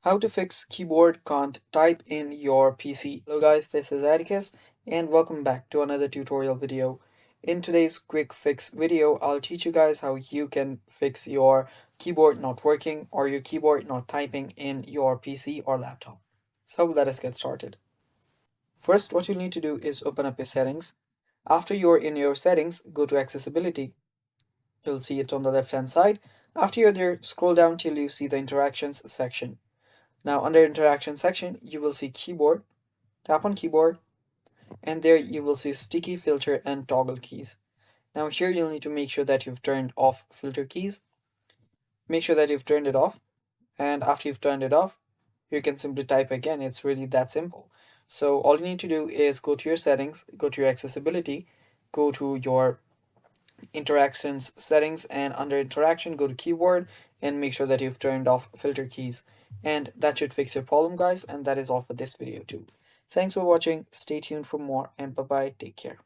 How to fix keyboard can't type in your PC. Hello guys, this is Atticus and welcome back to another tutorial video. In today's quick fix video, I'll teach you guys how you can fix your keyboard not working or your keyboard not typing in your PC or laptop. So let us get started. First, what you need to do is open up your settings. After you're in your settings, go to accessibility. You'll see it on the left hand side. After you're there, scroll down till you see the interactions section. Now under interaction section, you will see keyboard, tap on keyboard, and there you will see sticky filter and toggle keys. Now here you'll need to make sure that you've turned off filter keys. Make sure that you've turned it off, and after you've turned it off, you can simply type again. It's really that simple. So all you need to do is go to your settings, go to your accessibility, go to your interactions settings, and under interaction go to keyboard and make sure that you've turned off filter keys, and that should fix your problem guys. And that is all for this video too. Thanks for watching, stay tuned for more, and bye bye, take care.